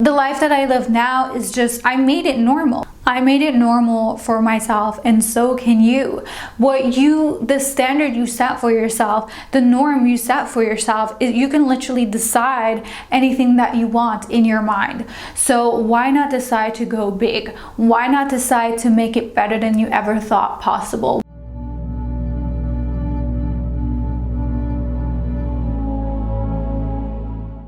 The life that I live now is just, I made it normal. I made it normal for myself, and so can you. The standard you set for yourself, the norm you set for yourself, you can literally decide anything that you want in your mind. So why not decide to go big? Why not decide to make it better than you ever thought possible?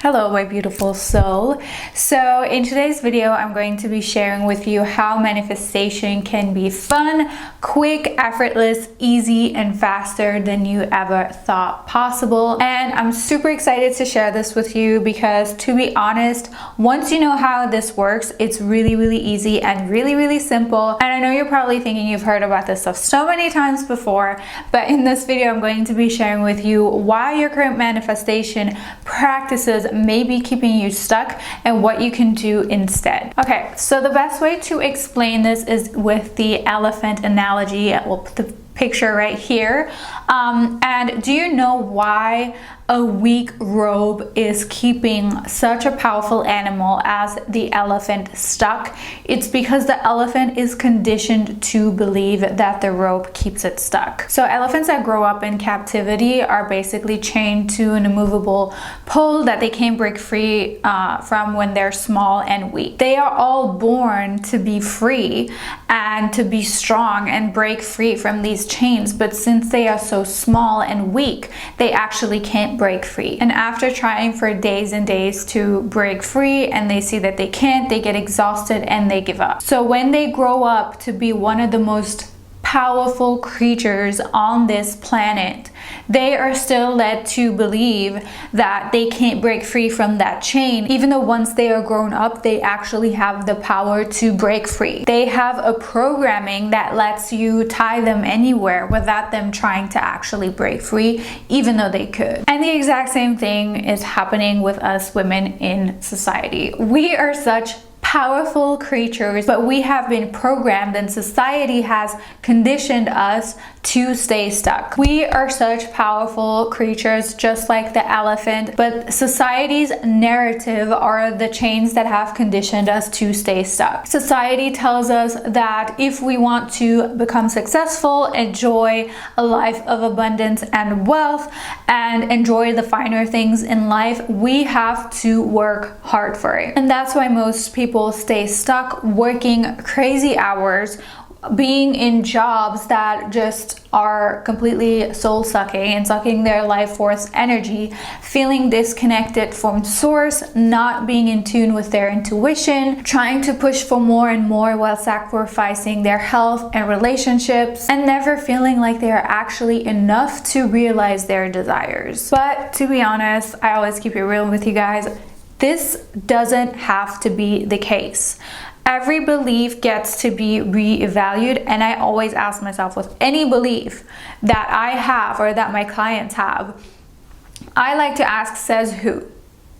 Hello, my beautiful soul. So in today's video, I'm going to be sharing with you how manifestation can be fun, quick, effortless, easy, and faster than you ever thought possible. And I'm super excited to share this with you because, to be honest, once you know how this works, it's really, really easy and really, really simple. And I know you're probably thinking you've heard about this stuff so many times before, but in this video, I'm going to be sharing with you why your current manifestation practices may be keeping you stuck and what you can do instead. Okay, so the best way to explain this is with the elephant analogy. We'll put the picture right here. And do you know why a weak rope is keeping such a powerful animal as the elephant stuck? It's because the elephant is conditioned to believe that the rope keeps it stuck. So elephants that grow up in captivity are basically chained to an immovable pole that they can't break free from when they're small and weak. They are all born to be free and to be strong and break free from these chains, but since they are so small and weak, they actually can't break free. And after trying for days and days to break free and they see that they can't, they get exhausted and they give up. So when they grow up to be one of the most powerful creatures on this planet, they are still led to believe that they can't break free from that chain, even though once they are grown up, they actually have the power to break free. They have a programming that lets you tie them anywhere without them trying to actually break free, even though they could. And the exact same thing is happening with us women in society. We are such powerful creatures, but we have been programmed and society has conditioned us to stay stuck. We are such powerful creatures, just like the elephant, but society's narrative are the chains that have conditioned us to stay stuck. Society tells us that if we want to become successful, enjoy a life of abundance and wealth, and enjoy the finer things in life, we have to work hard for it. And that's why most people stay stuck working crazy hours, being in jobs that just are completely soul-sucking and sucking their life force energy, feeling disconnected from source, not being in tune with their intuition, trying to push for more and more while sacrificing their health and relationships, and never feeling like they are actually enough to realize their desires. But to be honest, I always keep it real with you guys. This doesn't have to be the case. Every belief gets to be reevaluated, and I always ask myself, with any belief that I have or that my clients have, I like to ask, says who?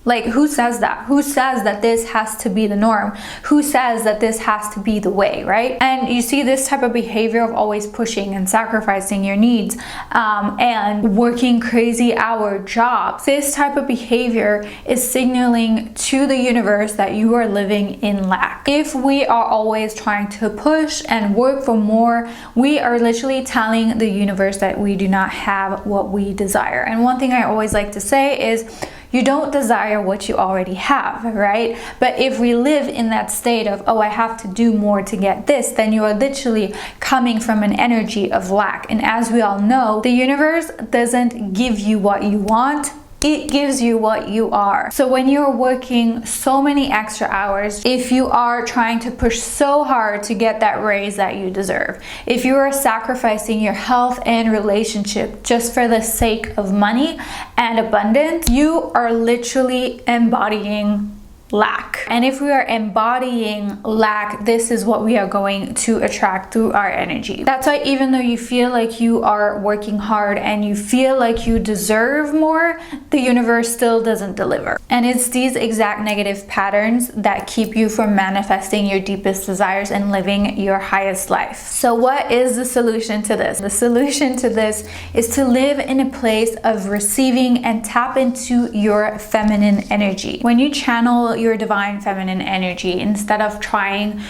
Like, who says that? Who says that this has to be the norm? Who says that this has to be the way, right? And you see this type of behavior of always pushing and sacrificing your needs and working crazy hour jobs. This type of behavior is signaling to the universe that you are living in lack. If we are always trying to push and work for more, we are literally telling the universe that we do not have what we desire. And one thing I always like to say is, you don't desire what you already have, right? But if we live in that state of, oh, I have to do more to get this, then you are literally coming from an energy of lack. And as we all know, the universe doesn't give you what you want. It gives you what you are. So when you're working so many extra hours, if you are trying to push so hard to get that raise that you deserve, if you are sacrificing your health and relationship just for the sake of money and abundance, you are literally embodying lack. And if we are embodying lack, this is what we are going to attract through our energy. That's why even though you feel like you are working hard and you feel like you deserve more, the universe still doesn't deliver. And it's these exact negative patterns that keep you from manifesting your deepest desires and living your highest life. So what is the solution to this? The solution to this is to live in a place of receiving and tap into your feminine energy. When you channel your divine feminine energy instead of trying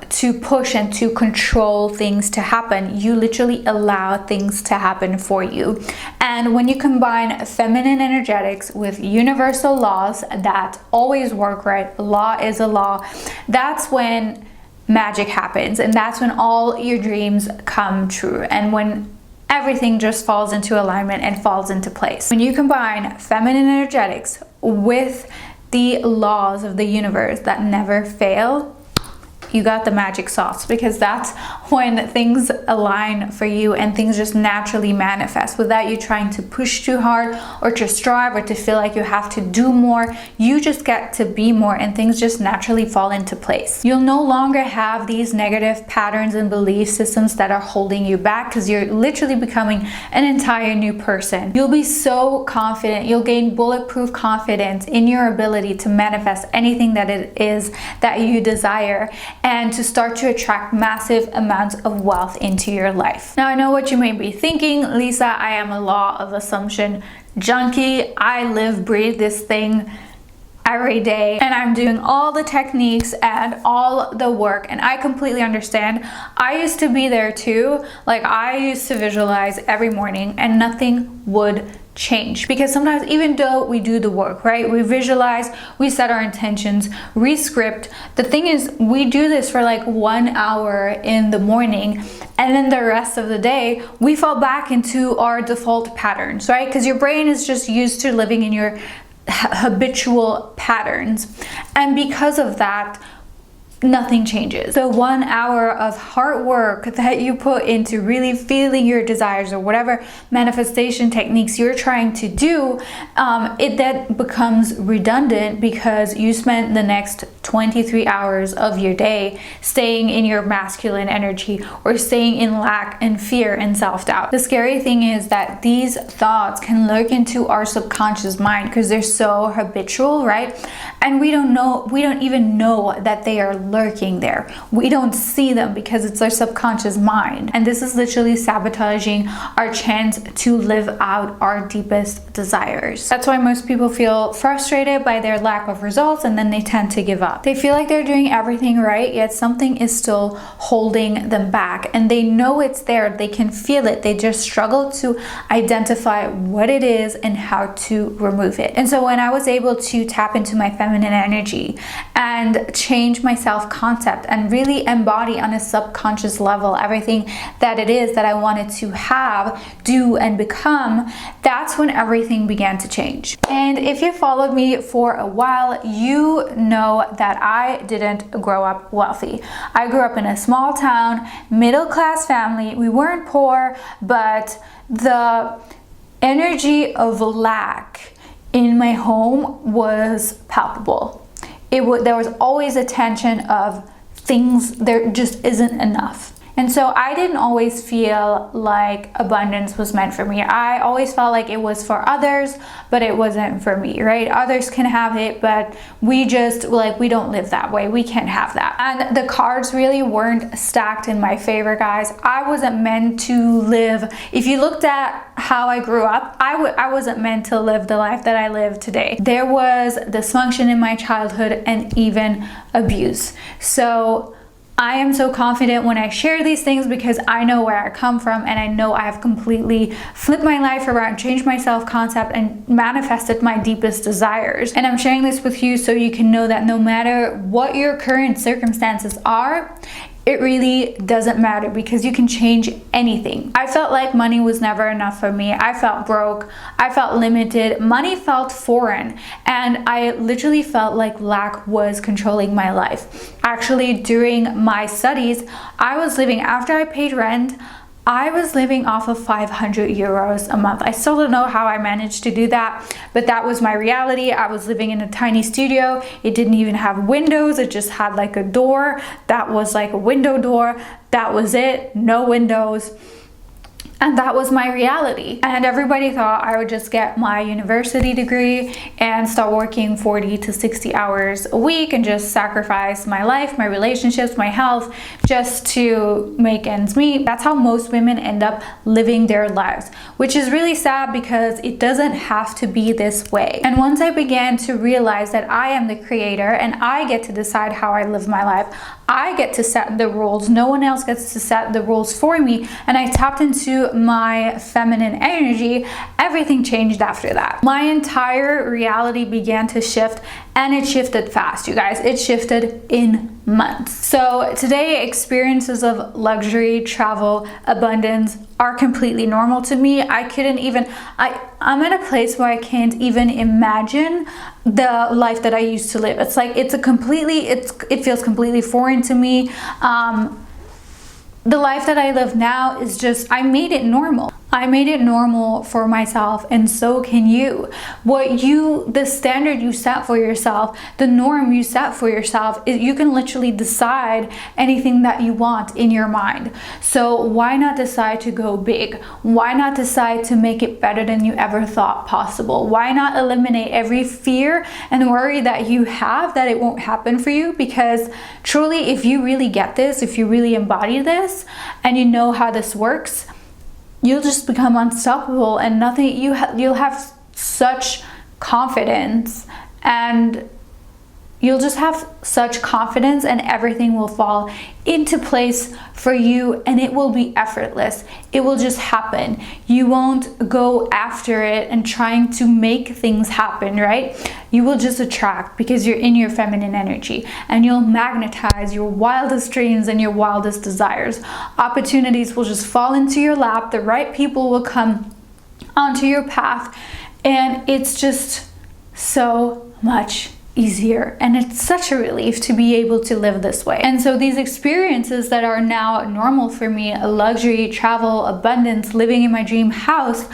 to push and to control things to happen. You literally allow things to happen for you. And when you combine feminine energetics with universal laws that always work, right? Law is a law. That's when magic happens, and that's when all your dreams come true, and when everything just falls into alignment and falls into place. When you combine feminine energetics with the laws of the universe that never fail, you got the magic sauce, because that's when things align for you and things just naturally manifest without you trying to push too hard or to strive or to feel like you have to do more. You just get to be more and things just naturally fall into place. You'll no longer have these negative patterns and belief systems that are holding you back, because you're literally becoming an entire new person. You'll be so confident. You'll gain bulletproof confidence in your ability to manifest anything that it is that you desire, and to start to attract massive amounts of wealth into your life. Now, I know what you may be thinking, Lisa, I am a law of assumption junkie. I live, breathe this thing every day, and I'm doing all the techniques and all the work, and I completely understand. I used to be there too. Like, I used to visualize every morning and nothing would change, because sometimes even though we do the work, right, we visualize, we set our intentions, re-script, the thing is we do this for like 1 hour in the morning, and then the rest of the day we fall back into our default patterns, right? Because your brain is just used to living in your habitual patterns, and because of that nothing changes. So 1 hour of hard work that you put into really feeling your desires or whatever manifestation techniques you're trying to do, it then becomes redundant because you spent the next 23 hours of your day staying in your masculine energy or staying in lack and fear and self-doubt. The scary thing is that these thoughts can lurk into our subconscious mind because they're so habitual, right? And we don't even know that they are lurking there. We don't see them because it's our subconscious mind, and this is literally sabotaging our chance to live out our deepest desires. That's why most people feel frustrated by their lack of results, and then they tend to give up. They feel like they're doing everything right, yet something is still holding them back, and they know it's there. They can feel it. They just struggle to identify what it is and how to remove it. And so when I was able to tap into my feminine energy and change my self-concept and really embody on a subconscious level everything that it is that I wanted to have, do, and become, that's when everything began to change. And if you followed me for a while, you know that I didn't grow up wealthy. I grew up in a small town, middle-class family. We weren't poor, but the energy of lack in my home was palpable. There was always a tension of things, there just isn't enough. And so I didn't always feel like abundance was meant for me. I always felt like it was for others, but it wasn't for me, right? Others can have it, but we don't live that way. We can't have that. And the cards really weren't stacked in my favor, guys. I wasn't meant to live. If you looked at how I grew up, I wasn't meant to live the life that I live today. There was dysfunction in my childhood and even abuse. So I am so confident when I share these things because I know where I come from, and I know I have completely flipped my life around, changed my self-concept, and manifested my deepest desires. And I'm sharing this with you so you can know that no matter what your current circumstances are, it really doesn't matter, because you can change anything. I felt like money was never enough for me. I felt broke. I felt limited. Money felt foreign. And I literally felt like lack was controlling my life. Actually, during my studies, I was living, after I paid rent, I was living off of 500 euros a month. I still don't know how I managed to do that, but that was my reality. I was living in a tiny studio. It didn't even have windows. It just had like a door that was like a window door. That was it. No windows. And that was my reality. And everybody thought I would just get my university degree and start working 40 to 60 hours a week and just sacrifice my life, my relationships, my health, just to make ends meet. That's how most women end up living their lives, which is really sad because it doesn't have to be this way. And once I began to realize that I am the creator and I get to decide how I live my life, I get to set the rules. No one else gets to set the rules for me. And I tapped into my feminine energy. Everything changed after that. My entire reality began to shift, and it shifted fast, you guys. It shifted in months. So today, experiences of luxury, travel, abundance are completely normal to me. I'm at a place where I can't even imagine the life that I used to live. It's like it feels completely foreign to me. The life that I live now is just, I made it normal. I made it normal for myself, and so can you. The standard you set for yourself, the norm you set for yourself, you can literally decide anything that you want in your mind. So why not decide to go big? Why not decide to make it better than you ever thought possible? Why not eliminate every fear and worry that you have that it won't happen for you? Because truly, if you really get this, if you really embody this, and you know how this works, you'll just become unstoppable, and you'll have such confidence, and you'll just have such confidence, and everything will fall into place for you, and it will be effortless. It will just happen. You won't go after it and trying to make things happen, right? You will just attract because you're in your feminine energy, and you'll magnetize your wildest dreams and your wildest desires. Opportunities will just fall into your lap. The right people will come onto your path, and it's just so much easier, and it's such a relief to be able to live this way. And so these experiences that are now normal for me, luxury, travel, abundance, living in my dream house,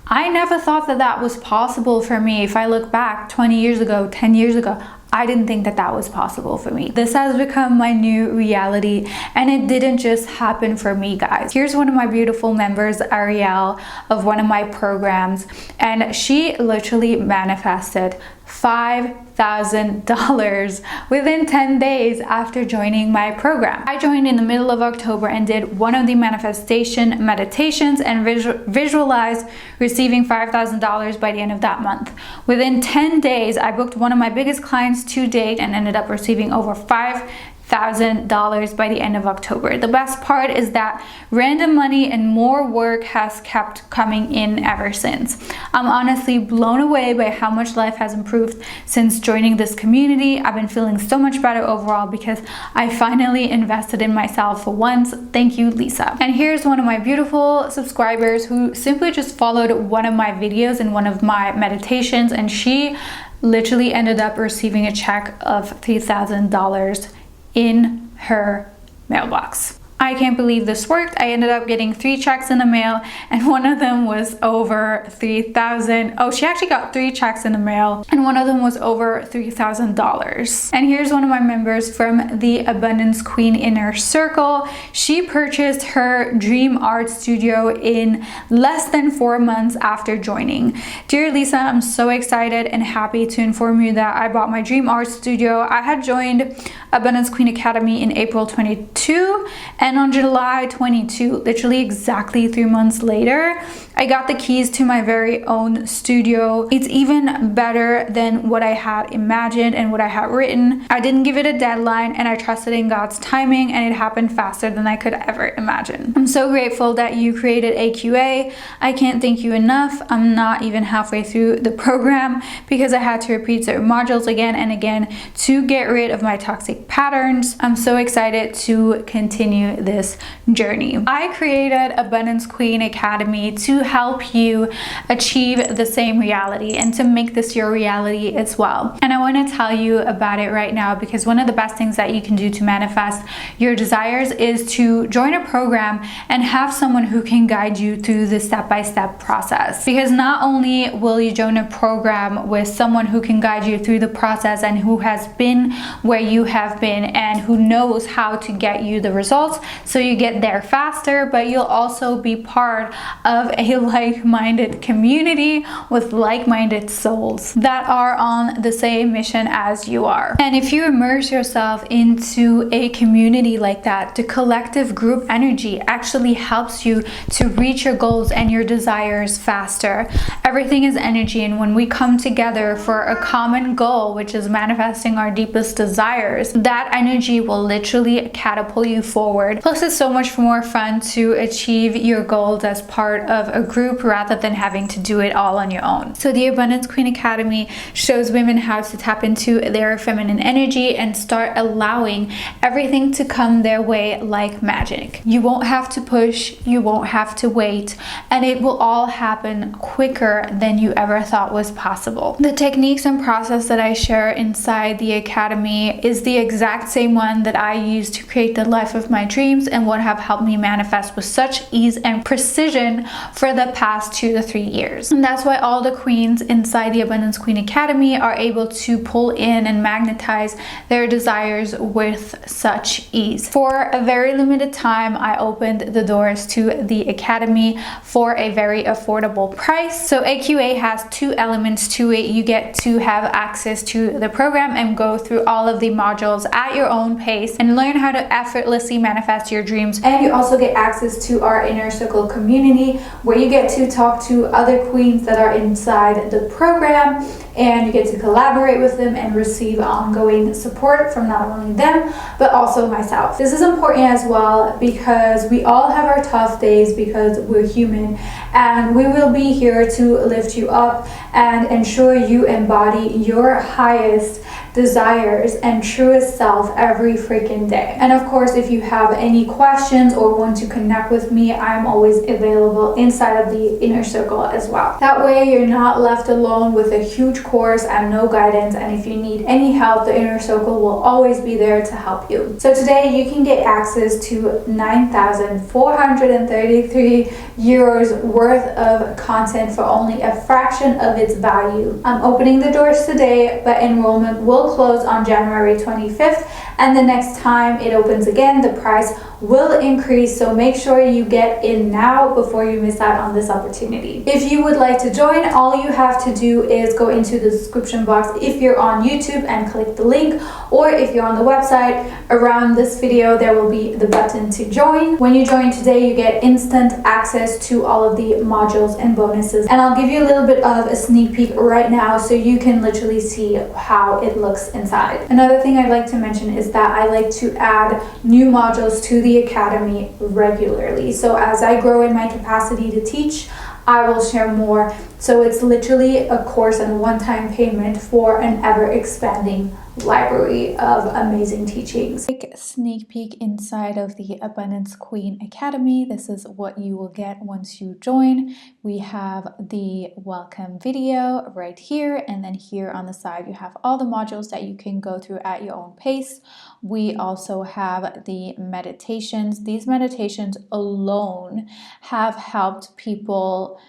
I never thought that was possible for me. If I look back 20 years ago, 10 years ago, I didn't think that was possible for me. This has become my new reality, and it didn't just happen for me, guys. Here's one of my beautiful members, Ariel, of one of my programs, and she literally manifested $5,000 within 10 days after joining my program. I joined in the middle of October and did one of the manifestation meditations and visualized receiving $5,000 by the end of that month. Within 10 days, I booked one of my biggest clients to date and ended up receiving over $5,000 by the end of October. The best part is that random money and more work has kept coming in ever since. I'm honestly blown away by how much life has improved since joining this community. I've been feeling so much better overall because I finally invested in myself for once. Thank you, Lisa. And here's one of my beautiful subscribers who simply just followed one of my videos and one of my meditations, and she literally ended up receiving a check of $3,000 in her mailbox. I can't believe this worked. I ended up getting 3 checks in the mail, and one of them was over $3,000. Oh, she actually got 3 checks in the mail, and one of them was over $3,000. And here's one of my members from the Abundance Queen Inner Circle. She purchased her dream art studio in less than 4 months after joining. Dear Lisa, I'm so excited and happy to inform you that I bought my dream art studio. I had joined Abundance Queen Academy in April 22, and on July 22, literally exactly 3 months later, I got the keys to my very own studio. It's even better than what I had imagined and what I had written. I didn't give it a deadline, and I trusted in God's timing, and it happened faster than I could ever imagine. I'm so grateful that you created AQA. I can't thank you enough. I'm not even halfway through the program because I had to repeat certain modules again and again to get rid of my toxic patterns. I'm so excited to continue this journey. I created Abundance Queen Academy to help you achieve the same reality and to make this your reality as well. And I want to tell you about it right now because one of the best things that you can do to manifest your desires is to join a program and have someone who can guide you through the step-by-step process. Because not only will you join a program with someone who can guide you through the process and who has been where you have been and who knows how to get you the results, so you get there faster, but you'll also be part of a like-minded community with like-minded souls that are on the same mission as you are. And if you immerse yourself into a community like that, the collective group energy actually helps you to reach your goals and your desires faster. Everything is energy, and when we come together for a common goal, which is manifesting our deepest desires, that energy will literally catapult you forward. Plus, it's so much more fun to achieve your goals as part of a group rather than having to do it all on your own. So the Abundance Queen Academy shows women how to tap into their feminine energy and start allowing everything to come their way like magic. You won't have to push, you won't have to wait, and it will all happen quicker than you ever thought was possible. The techniques and process that I share inside the academy is the exact same one that I use to create the life of my dreams and what have helped me manifest with such ease and precision for the past 2 to 3 years. And that's why all the queens inside the Abundance Queen Academy are able to pull in and magnetize their desires with such ease. For a very limited time, I opened the doors to the academy for a very affordable price. So AQA has 2 elements to it. You get to have access to the program and go through all of the modules at your own pace and learn how to effortlessly manifest your dreams. And you also get access to our inner circle community, where you get to talk to other queens that are inside the program, and you get to collaborate with them and receive ongoing support from not only them but also myself. This is important as well because we all have our tough days because we're human, and we will be here to lift you up and ensure you embody your highest desires and truest self every freaking day. And of course, if you have any questions or want to connect with me, I'm always available inside of the inner circle as well. That way you're not left alone with a huge course and no guidance, and if you need any help, the inner circle will always be there to help you. So today you can get access to 9,433 euros worth of content for only a fraction of its value. I'm opening the doors today, but enrollment will close on January 25th, and the next time it opens again, the price will increase, so make sure you get in now before you miss out on this opportunity. If you would like to join, all you have to do is go into the description box if you're on YouTube and click the link, or if you're on the website, around this video there will be the button to join. When you join today, you get instant access to all of the modules and bonuses, and I'll give you a little bit of a sneak peek right now so you can literally see how it looks inside. Another thing I'd like to mention is that I like to add new modules to the academy regularly. So as I grow in my capacity to teach, I will share more. So it's literally a course and a one-time payment for an ever-expanding library of amazing teachings. Quick sneak peek inside of the Abundance Queen Academy. This is what you will get once you join. We have the welcome video right here, and then here on the side you have all the modules that you can go through at your own pace. We also have the meditations. These meditations alone have helped people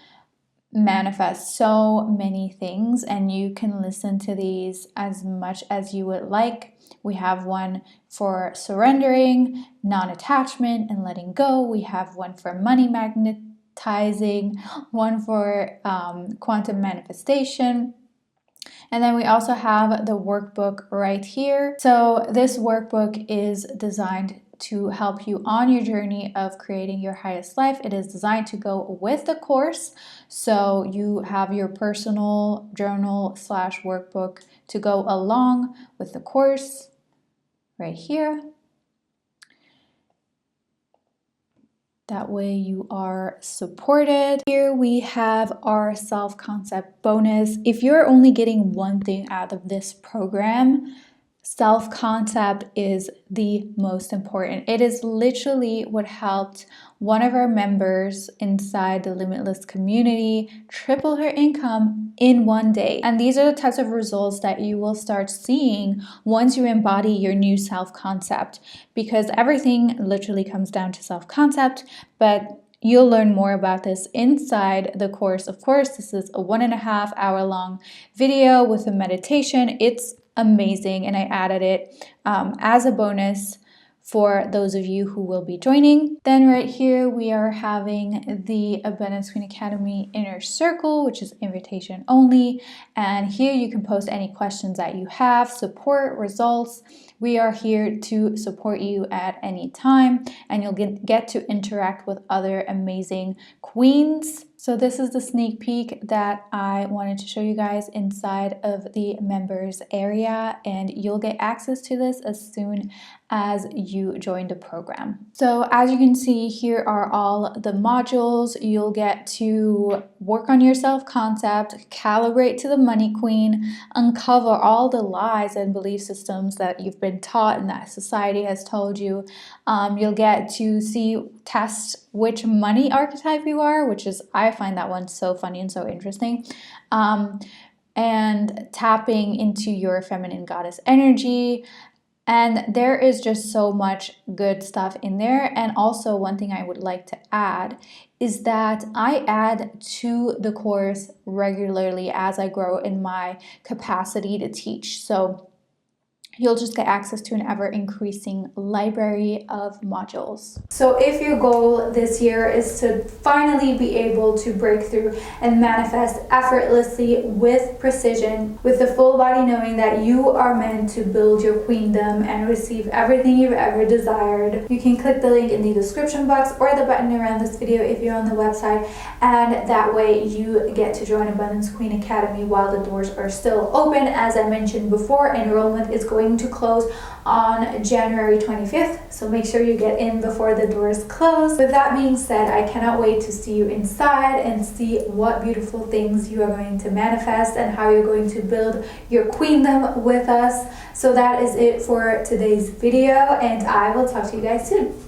manifest so many things, and you can listen to these as much as you would like. We have one for surrendering, non-attachment, and letting go. We have one for money magnetizing, one for quantum manifestation. And then we also have the workbook right here. So this workbook is designed to help you on your journey of creating your highest life. It is designed to go with the course. So you have your personal journal / workbook to go along with the course right here. That way you are supported. Here we have our self-concept bonus. If you're only getting one thing out of this program, self-concept is the most important. It is literally what helped one of our members inside the Limitless community triple her income in one day. And these are the types of results that you will start seeing once you embody your new self-concept, because everything literally comes down to self-concept. But you'll learn more about this inside the course. Of course, this is a 1.5 hour long video with a meditation. It's amazing, and I added it as a bonus for those of you who will be joining. Then right here, we are having the Abundance Queen Academy Inner Circle, which is invitation only. And here you can post any questions that you have, support, results. We are here to support you at any time, and you'll get to interact with other amazing queens. So this is the sneak peek that I wanted to show you guys inside of the members area, and you'll get access to this as soon as you join the program. So as you can see, here are all the modules. You'll get to work on your self-concept, calibrate to the money queen, uncover all the lies and belief systems that you've been taught and that society has told you. You'll get to test which money archetype you are, which is, I find that one so funny and so interesting. And tapping into your feminine goddess energy. And there is just so much good stuff in there. And also one thing I would like to add is that I add to the course regularly as I grow in my capacity to teach. So you'll just get access to an ever-increasing library of modules. So if your goal this year is to finally be able to break through and manifest effortlessly with precision, with the full body knowing that you are meant to build your queendom and receive everything you've ever desired, you can click the link in the description box or the button around this video if you're on the website, and that way you get to join Abundance Queen Academy while the doors are still open. As I mentioned before, enrollment is going to close on January 25th, so make sure you get in before the doors close. With that being said, I cannot wait to see you inside and see what beautiful things you are going to manifest and how you're going to build your queendom with us. So that is it for today's video, and I will talk to you guys soon.